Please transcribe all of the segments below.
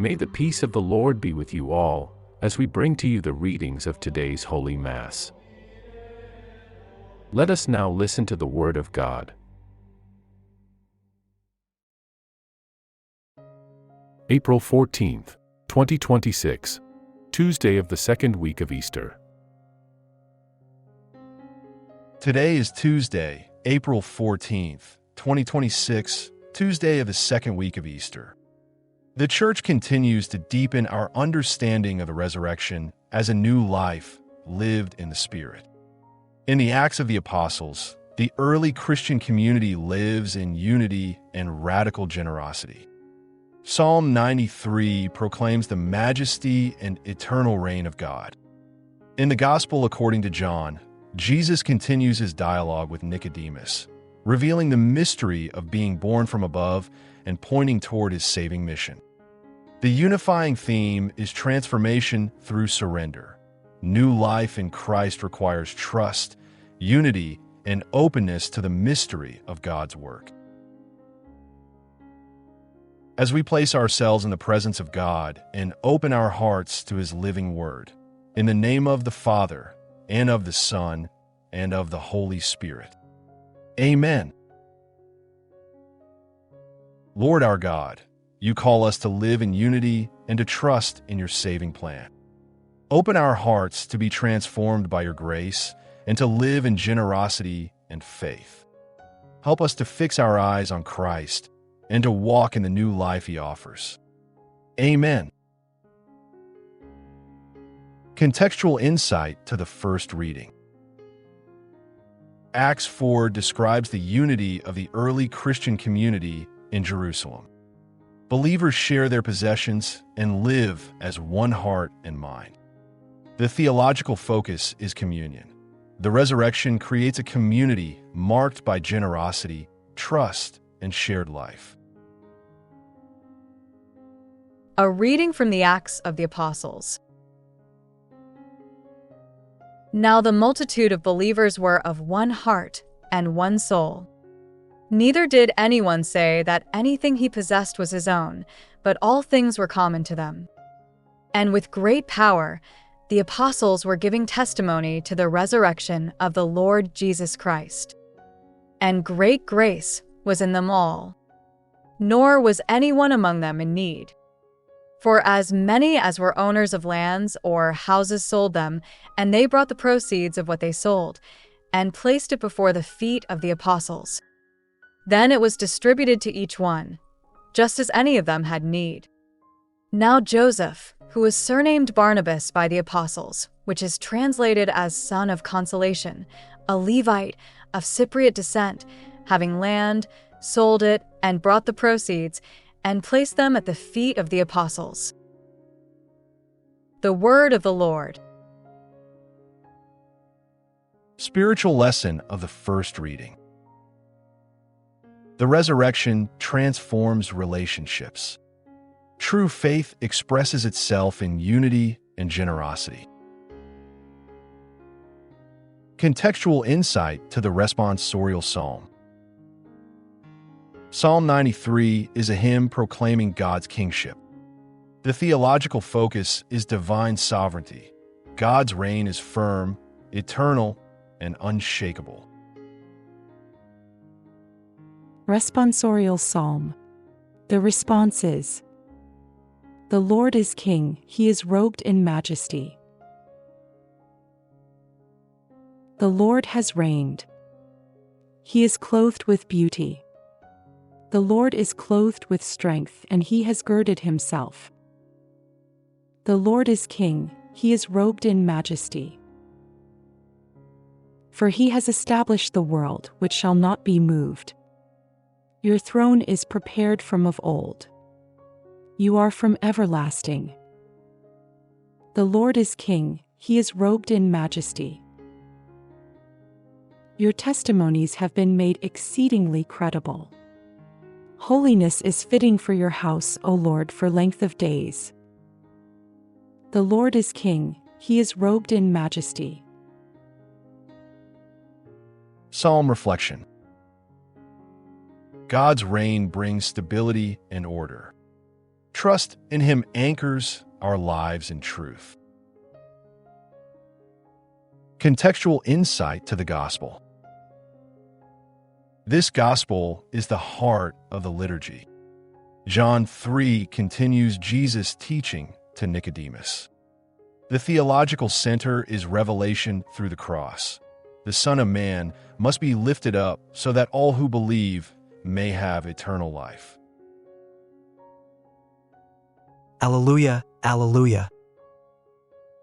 May the peace of the Lord be with you all, as we bring to you the readings of today's Holy Mass. Let us now listen to the Word of God. April 14th, 2026, Tuesday of the second week of Easter. Today is Tuesday, April 14th, 2026, Tuesday of the second week of Easter. The Church continues to deepen our understanding of the resurrection as a new life lived in the Spirit. In the Acts of the Apostles, the early Christian community lives in unity and radical generosity. Psalm 93 proclaims the majesty and eternal reign of God. In the Gospel according to John, Jesus continues his dialogue with Nicodemus, revealing the mystery of being born from above and pointing toward his saving mission. The unifying theme is transformation through surrender. New life in Christ requires trust, unity, and openness to the mystery of God's work. As we place ourselves in the presence of God and open our hearts to His living Word, in the name of the Father, and of the Son, and of the Holy Spirit. Amen. Lord our God, you call us to live in unity and to trust in your saving plan. Open our hearts to be transformed by your grace and to live in generosity and faith. Help us to fix our eyes on Christ and to walk in the new life He offers. Amen. Contextual insight to the first reading. Acts 4 describes the unity of the early Christian community in Jerusalem. Believers share their possessions and live as one heart and mind. The theological focus is communion. The resurrection creates a community marked by generosity, trust, and shared life. A reading from the Acts of the Apostles. Now the multitude of believers were of one heart and one soul. Neither did anyone say that anything he possessed was his own, but all things were common to them. And with great power, the apostles were giving testimony to the resurrection of the Lord Jesus Christ. And great grace was in them all. Nor was anyone among them in need. For as many as were owners of lands or houses sold them, and they brought the proceeds of what they sold, and placed it before the feet of the apostles. Then it was distributed to each one, just as any of them had need. Now Joseph, who was surnamed Barnabas by the apostles, which is translated as son of consolation, a Levite of Cypriot descent, having land, sold it, and brought the proceeds, and placed them at the feet of the apostles. The word of the Lord. Spiritual lesson of the first reading. The resurrection transforms relationships. True faith expresses itself in unity and generosity. Contextual insight to the responsorial psalm. Psalm 93 is a hymn proclaiming God's kingship. The theological focus is divine sovereignty. God's reign is firm, eternal, and unshakable. Responsorial Psalm. The response is, "The Lord is King, He is robed in majesty. The Lord has reigned. He is clothed with beauty. The Lord is clothed with strength, and He has girded Himself. The Lord is King, He is robed in majesty. For He has established the world, which shall not be moved. Your throne is prepared from of old. You are from everlasting. The Lord is King, He is robed in majesty. Your testimonies have been made exceedingly credible. Holiness is fitting for your house, O Lord, for length of days. The Lord is King, He is robed in majesty. Psalm reflection. God's reign brings stability and order. Trust in Him anchors our lives in truth. Contextual insight to the Gospel. This Gospel is the heart of the liturgy. John 3 continues Jesus' teaching to Nicodemus. The theological center is revelation through the cross. The Son of Man must be lifted up so that all who believe may have eternal life. Alleluia, alleluia.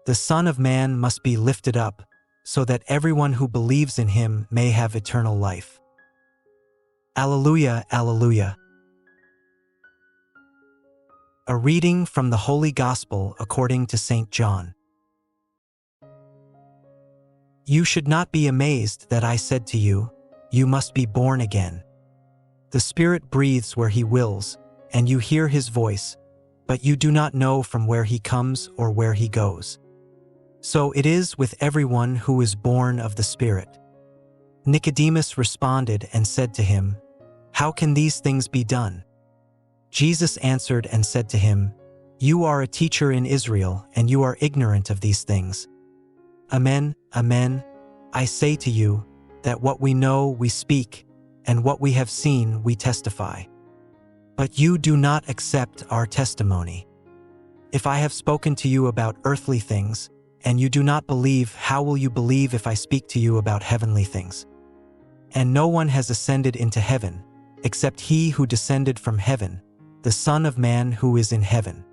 The Son of Man must be lifted up so that everyone who believes in Him may have eternal life. Alleluia, alleluia. A reading from the Holy Gospel according to St. John. You should not be amazed that I said to you, you must be born again. The Spirit breathes where He wills, and you hear His voice, but you do not know from where He comes or where He goes. So it is with everyone who is born of the Spirit. Nicodemus responded and said to Him, How can these things be done? Jesus answered and said to him, You are a teacher in Israel, and you are ignorant of these things. Amen, amen, I say to you, that what we know we speak, and what we have seen we testify. But you do not accept our testimony. If I have spoken to you about earthly things, and you do not believe, how will you believe if I speak to you about heavenly things? And no one has ascended into heaven, except He who descended from heaven, the Son of Man who is in heaven.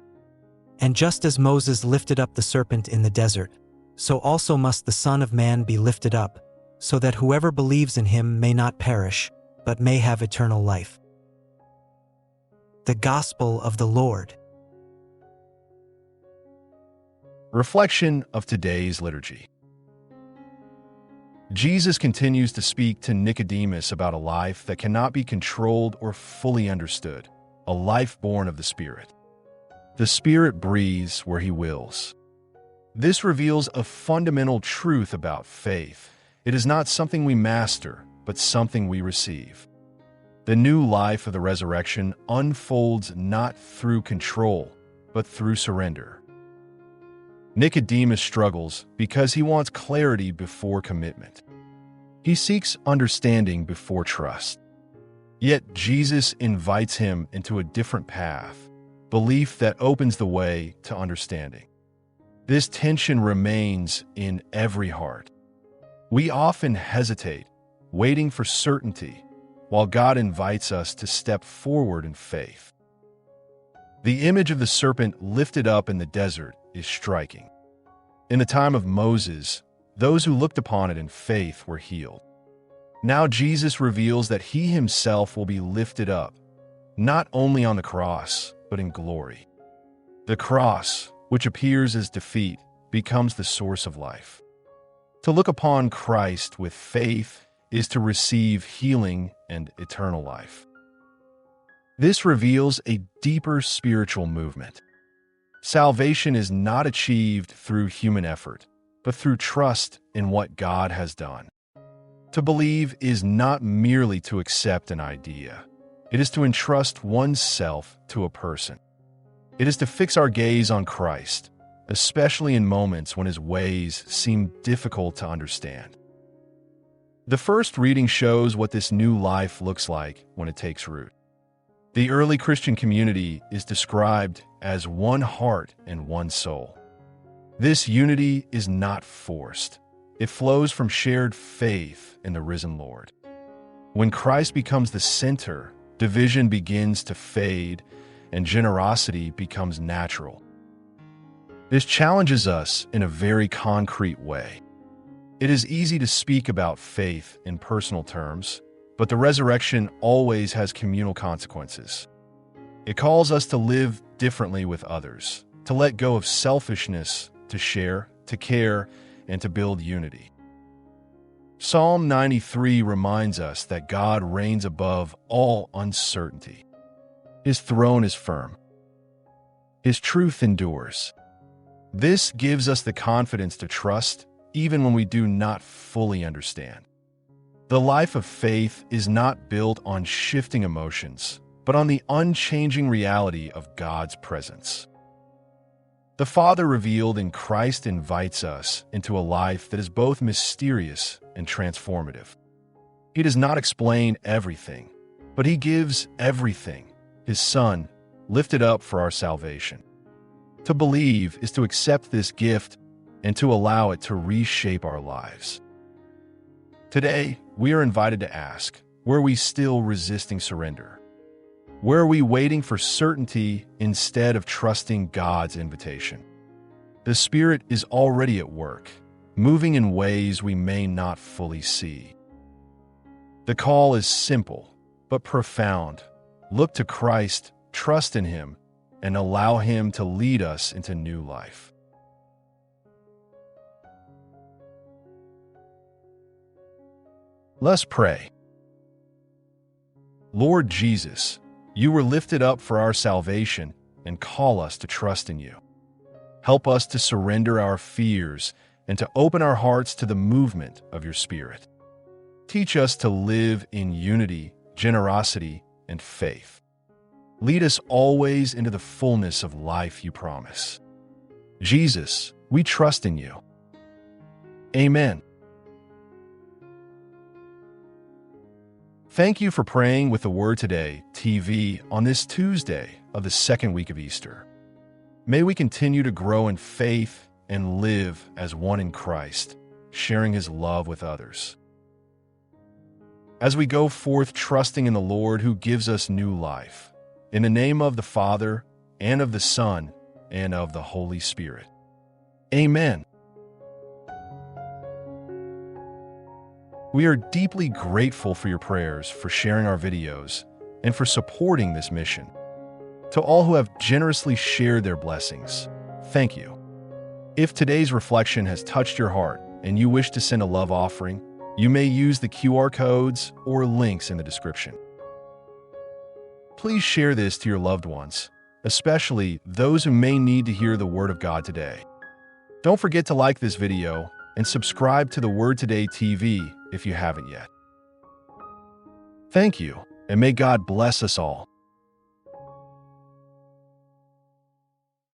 And just as Moses lifted up the serpent in the desert, so also must the Son of Man be lifted up, so that whoever believes in Him may not perish, but may have eternal life. The Gospel of the Lord. Reflection of today's liturgy. Jesus continues to speak to Nicodemus about a life that cannot be controlled or fully understood, a life born of the Spirit. The Spirit breathes where He wills. This reveals a fundamental truth about faith. It is not something we master, but something we receive. The new life of the resurrection unfolds not through control, but through surrender. Nicodemus struggles because he wants clarity before commitment. He seeks understanding before trust. Yet Jesus invites him into a different path, belief that opens the way to understanding. This tension remains in every heart. We often hesitate, waiting for certainty, while God invites us to step forward in faith. The image of the serpent lifted up in the desert is striking. In the time of Moses, those who looked upon it in faith were healed. Now Jesus reveals that He Himself will be lifted up, not only on the cross, but in glory. The cross, which appears as defeat, becomes the source of life. To look upon Christ with faith is to receive healing and eternal life. This reveals a deeper spiritual movement. Salvation is not achieved through human effort, but through trust in what God has done. To believe is not merely to accept an idea. It is to entrust oneself to a person. It is to fix our gaze on Christ, especially in moments when His ways seem difficult to understand. The first reading shows what this new life looks like when it takes root. The early Christian community is described as one heart and one soul. This unity is not forced. It flows from shared faith in the risen Lord. When Christ becomes the center, division begins to fade and generosity becomes natural. This challenges us in a very concrete way. It is easy to speak about faith in personal terms, but the resurrection always has communal consequences. It calls us to live differently with others, to let go of selfishness, to share, to care, and to build unity. Psalm 93 reminds us that God reigns above all uncertainty. His throne is firm. His truth endures. This gives us the confidence to trust even when we do not fully understand. The life of faith is not built on shifting emotions, but on the unchanging reality of God's presence. The Father revealed in Christ invites us into a life that is both mysterious and transformative. He does not explain everything, but He gives everything, His Son, lifted up for our salvation. To believe is to accept this gift and to allow it to reshape our lives. Today, we are invited to ask, where are we still resisting surrender? Where are we waiting for certainty instead of trusting God's invitation? The Spirit is already at work, moving in ways we may not fully see. The call is simple, but profound. Look to Christ, trust in Him, and allow Him to lead us into new life. Let's pray. Lord Jesus, You were lifted up for our salvation and call us to trust in You. Help us to surrender our fears and to open our hearts to the movement of Your Spirit. Teach us to live in unity, generosity, and faith. Lead us always into the fullness of life You promise. Jesus, we trust in You. Amen. Thank you for praying with the Word Today TV on this Tuesday of the second week of Easter. May we continue to grow in faith and live as one in Christ, sharing His love with others. As we go forth trusting in the Lord who gives us new life, in the name of the Father, and of the Son, and of the Holy Spirit. Amen. We are deeply grateful for your prayers, for sharing our videos, and for supporting this mission. To all who have generously shared their blessings, thank you. If today's reflection has touched your heart and you wish to send a love offering, you may use the QR codes or links in the description. Please share this to your loved ones, especially those who may need to hear the Word of God today. Don't forget to like this video and subscribe to the Word Today TV if you haven't yet. Thank you, and may God bless us all.